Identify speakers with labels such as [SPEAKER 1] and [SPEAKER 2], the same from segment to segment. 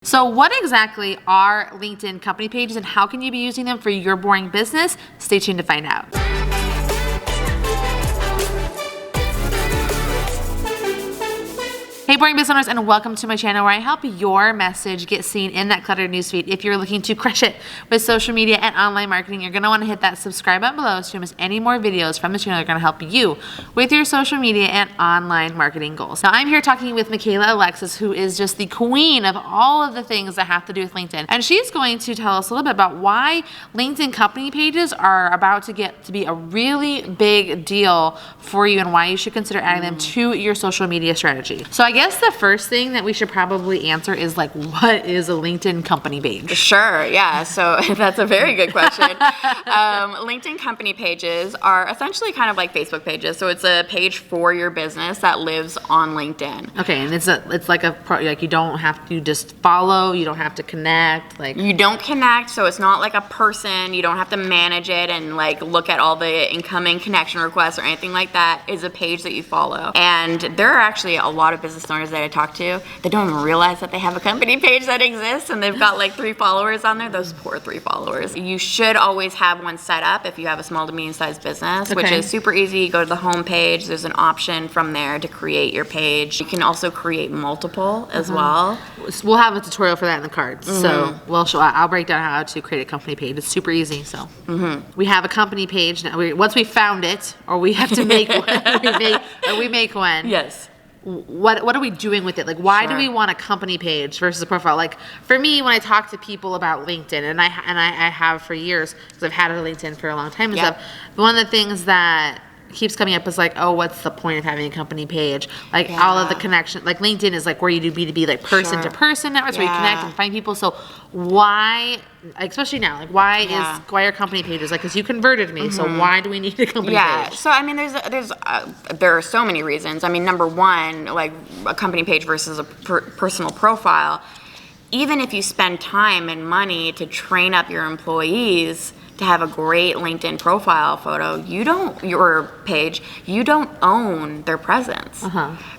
[SPEAKER 1] So what exactly are LinkedIn company pages and how can you be using them for your boring business? Stay tuned to find out. Hey boring business owners, and welcome to my channel where I help your message get seen in that cluttered newsfeed. If you're looking to crush it with social media and online marketing, you're going to want to hit that subscribe button below so you don't miss any more videos from the channel that are going to help you with your social media and online marketing goals. Now I'm here talking with Michaela Alexis, who is just the queen of all of the things that have to do with LinkedIn. And she's going to tell us a little bit about why LinkedIn company pages are about to get to be a really big deal for you and why you should consider adding them to your social media strategy. So I guess the first thing that we should probably answer is like, what is a LinkedIn company page?
[SPEAKER 2] Sure, yeah, so that's a very good question. LinkedIn company pages are essentially kind of like Facebook pages. So it's a page for your business that lives on LinkedIn.
[SPEAKER 1] Okay, and it's like you don't have to just follow, you don't have to connect, like
[SPEAKER 2] you don't connect, so it's not like a person. You don't have to manage it and like look at all the incoming connection requests or anything like that. It's a page that you follow. And there are actually a lot of business owners that I talk to that don't even realize that they have a company page that exists and they've got like 3 followers on there. Those poor 3 followers. You should always have one set up if you have a small to medium sized business, which is super easy. You go to the home page. There's an option from there to create your page. You can also create multiple as well.
[SPEAKER 1] We'll have a tutorial for that in the cards. So I'll break down how to create a company page. It's super easy. So we have a company page now. Once we found it, or we have to make one, we make one.
[SPEAKER 2] Yes.
[SPEAKER 1] What are we doing with it? Like, why do we want a company page versus a profile? Like, for me, when I talk to people about LinkedIn, and I have for years, because I've had a LinkedIn for a long time and stuff, one of the things that keeps coming up is like, oh, what's the point of having a company page? Like, all of the connection, like LinkedIn is like where you do B2B, like person to person networks, where you connect and find people. So why, especially now, like why are company pages? Like, because you converted me, so why do we need a company page?
[SPEAKER 2] So I mean, there are so many reasons. I mean, number one, like a company page versus a personal profile. Even if you spend time and money to train up your employees to have a great LinkedIn profile photo, you don't own their presence,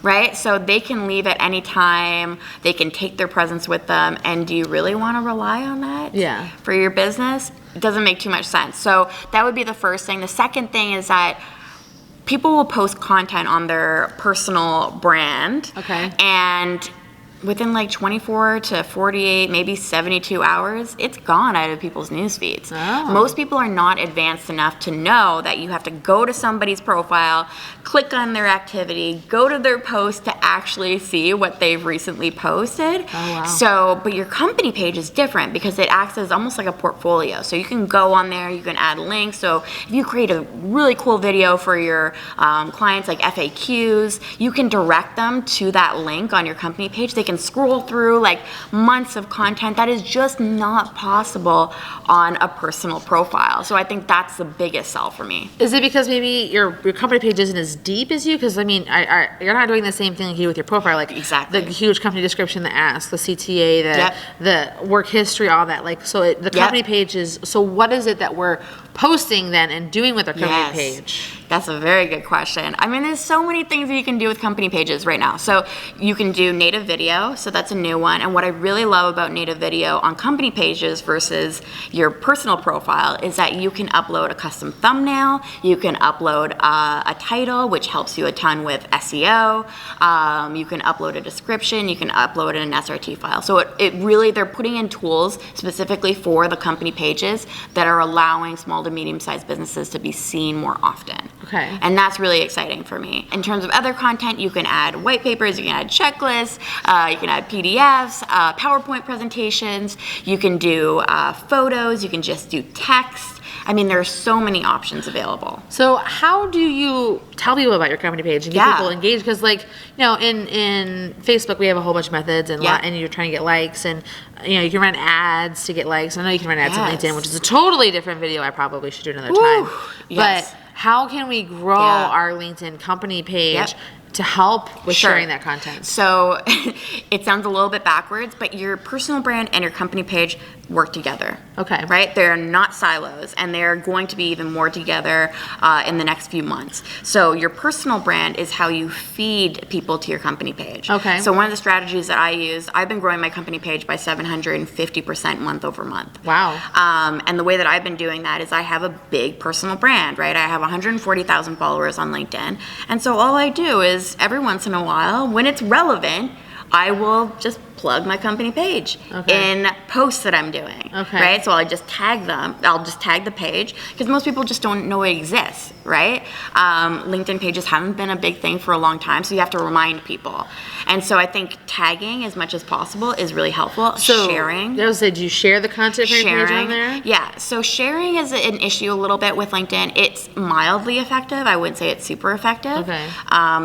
[SPEAKER 2] right? So they can leave at any time, they can take their presence with them, and do you really want to rely on that for your business? It doesn't make too much sense. So that would be the first thing. The second thing is that people will post content on their personal brand, and within like 24 to 48, maybe 72 hours, it's gone out of people's news feeds. Most people are not advanced enough to know that you have to go to somebody's profile, click on their activity, go to their post to actually see what they've recently posted. So, but your company page is different because it acts as almost like a portfolio. So you can go on there, you can add links. So if you create a really cool video for your clients, like FAQs, you can direct them to that link on your company page. They can scroll through like months of content that is just not possible on a personal profile. So I think that's the biggest sell for me.
[SPEAKER 1] Is it because maybe your company page isn't as deep as you? Because I mean, you're not doing the same thing like you do with your profile, like the huge company description, the ask, the CTA, the work history, all that. Like, so the company page is. So what is it that we're posting then and doing with our company page?
[SPEAKER 2] That's a very good question. I mean, there's so many things that you can do with company pages right now. So you can do native video, so that's a new one. And what I really love about native video on company pages versus your personal profile is that you can upload a custom thumbnail, you can upload a title, which helps you a ton with SEO, you can upload a description, you can upload an SRT file. So it really, they're putting in tools specifically for the company pages that are allowing small to medium-sized businesses to be seen more often. And that's really exciting for me. In terms of other content, you can add white papers, you can add checklists, you can add PDFs, PowerPoint presentations, you can do photos, you can just do text. I mean, there are so many options available.
[SPEAKER 1] So how do you tell people about your company page and get people engaged? Because like, you know, in Facebook, we have a whole bunch of methods and you're trying to get likes and, you know, you can run ads to get likes. I know you can run ads on LinkedIn, which is a totally different video. I probably should do another time. But how can we grow our LinkedIn company page to help with sharing that content?
[SPEAKER 2] So it sounds a little bit backwards, but your personal brand and your company page work together.
[SPEAKER 1] Okay.
[SPEAKER 2] Right? They're not silos, and they're going to be even more together in the next few months. So your personal brand is how you feed people to your company page.
[SPEAKER 1] Okay.
[SPEAKER 2] So one of the strategies that I use, I've been growing my company page by 750% month over month.
[SPEAKER 1] Wow.
[SPEAKER 2] And the way that I've been doing that is I have a big personal brand, right? I have 140,000 followers on LinkedIn. And so all I do is every once in a while, when it's relevant, I will just plug my company page in posts that I'm doing, right? So I'll just tag them. I'll just tag the page because most people just don't know it exists, right? LinkedIn pages haven't been a big thing for a long time, so you have to remind people. And so I think tagging as much as possible is really helpful.
[SPEAKER 1] So,
[SPEAKER 2] sharing.
[SPEAKER 1] I was say, do you share the content for your page on there?
[SPEAKER 2] Yeah, so sharing is an issue a little bit with LinkedIn. It's mildly effective. I wouldn't say it's super effective.
[SPEAKER 1] Okay.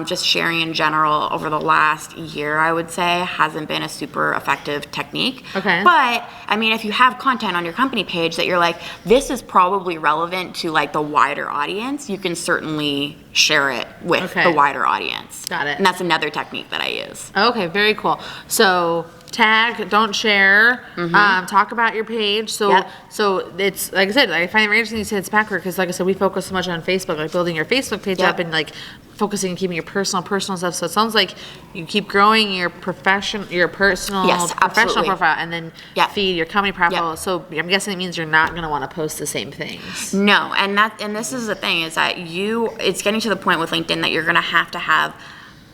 [SPEAKER 2] Just sharing in general over the last year, I would say, hasn't been a super effective technique.
[SPEAKER 1] Okay.
[SPEAKER 2] But, I mean, if you have content on your company page that you're like, this is probably relevant to like the wider audience, you can certainly share it with the wider audience.
[SPEAKER 1] Got it.
[SPEAKER 2] And that's another technique that I use.
[SPEAKER 1] Okay, very cool. So tag, don't share, talk about your page. So so it's, like I said, I find it very interesting you said it's backward because, like I said, we focus so much on Facebook, like building your Facebook page up and like focusing and keeping your personal stuff. So it sounds like you keep growing your professional profile, and then feed your company profile. So I'm guessing it means you're not going to want to post the same things.
[SPEAKER 2] No, and this is the thing is that it's getting to the point with LinkedIn that you're going to have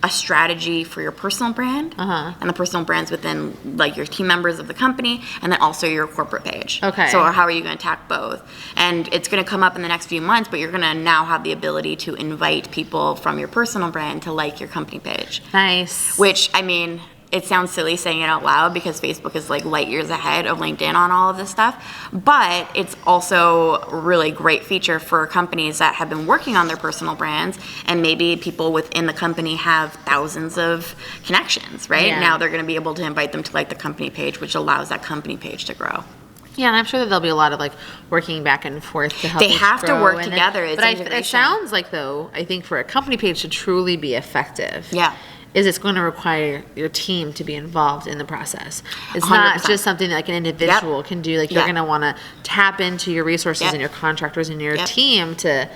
[SPEAKER 2] a strategy for your personal brand and the personal brands within like your team members of the company, and then also your corporate page.
[SPEAKER 1] Okay.
[SPEAKER 2] So how are you going to attack both? And it's going to come up in the next few months, but you're going to now have the ability to invite people from your personal brand to like your company page.
[SPEAKER 1] Nice.
[SPEAKER 2] Which, I mean, it sounds silly saying it out loud because Facebook is like light years ahead of LinkedIn on all of this stuff, but it's also a really great feature for companies that have been working on their personal brands, and maybe people within the company have thousands of connections, right?
[SPEAKER 1] Yeah.
[SPEAKER 2] Now they're going to be able to invite them to like the company page, which allows that company page to grow.
[SPEAKER 1] Yeah, and I'm sure that there'll be a lot of like working back and forth to help.
[SPEAKER 2] They have to
[SPEAKER 1] grow.
[SPEAKER 2] work together. It's integration.
[SPEAKER 1] It sounds like, though, I think for a company page to truly be effective, it's going to require your team to be involved in the process. It's 100%. Not just something that like an individual can do. Like you're going to want to tap into your resources and your contractors and your team to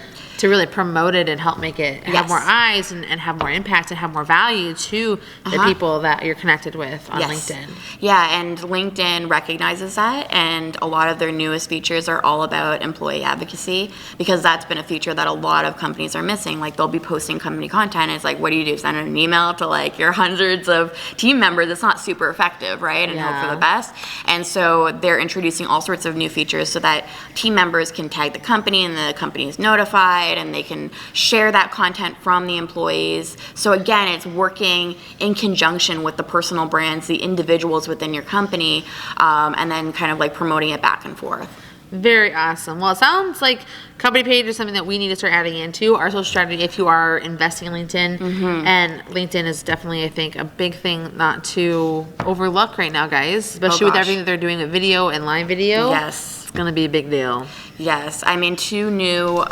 [SPEAKER 1] really promote it and help make it have more eyes and have more impact and have more value to the people that you're connected with on LinkedIn.
[SPEAKER 2] Yeah, and LinkedIn recognizes that, and a lot of their newest features are all about employee advocacy, because that's been a feature that a lot of companies are missing. Like they'll be posting company content, and it's like, what do? Send an email to like your hundreds of team members? It's not super effective, right? And hope for the best. And so they're introducing all sorts of new features so that team members can tag the company and the company is notified, and they can share that content from the employees. So again, it's working in conjunction with the personal brands, the individuals within your company, and then kind of like promoting it back and forth.
[SPEAKER 1] Very awesome. Well, it sounds like company page is something that we need to start adding into our social strategy if you are investing in LinkedIn. And LinkedIn is definitely, I think, a big thing not to overlook right now, guys, especially with everything that they're doing with video and live video.
[SPEAKER 2] Yes.
[SPEAKER 1] It's going to be a big deal.
[SPEAKER 2] Yes. I mean, 2 new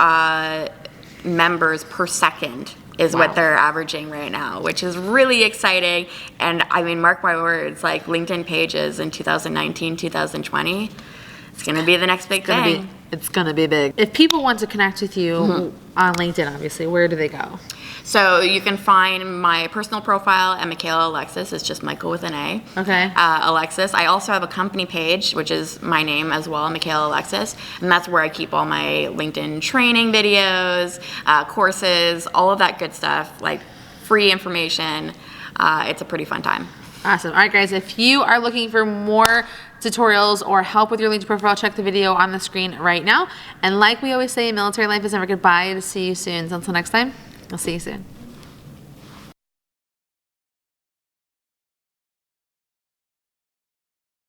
[SPEAKER 2] members per second is what they're averaging right now, which is really exciting. And I mean, mark my words, like LinkedIn pages in 2019, 2020, it's going to be the next big thing.
[SPEAKER 1] It's going to be big. If people want to connect with you on LinkedIn, obviously, where do they go?
[SPEAKER 2] So you can find my personal profile at Michaela Alexis. It's just Michael with an A.
[SPEAKER 1] Okay.
[SPEAKER 2] Alexis. I also have a company page, which is my name as well, Michaela Alexis. And that's where I keep all my LinkedIn training videos, courses, all of that good stuff, like free information. It's a pretty fun time.
[SPEAKER 1] Awesome. All right, guys, if you are looking for more tutorials or help with your LinkedIn profile, check the video on the screen right now. And like we always say, military life is never goodbye. To see you soon. So until next time, I'll see you soon.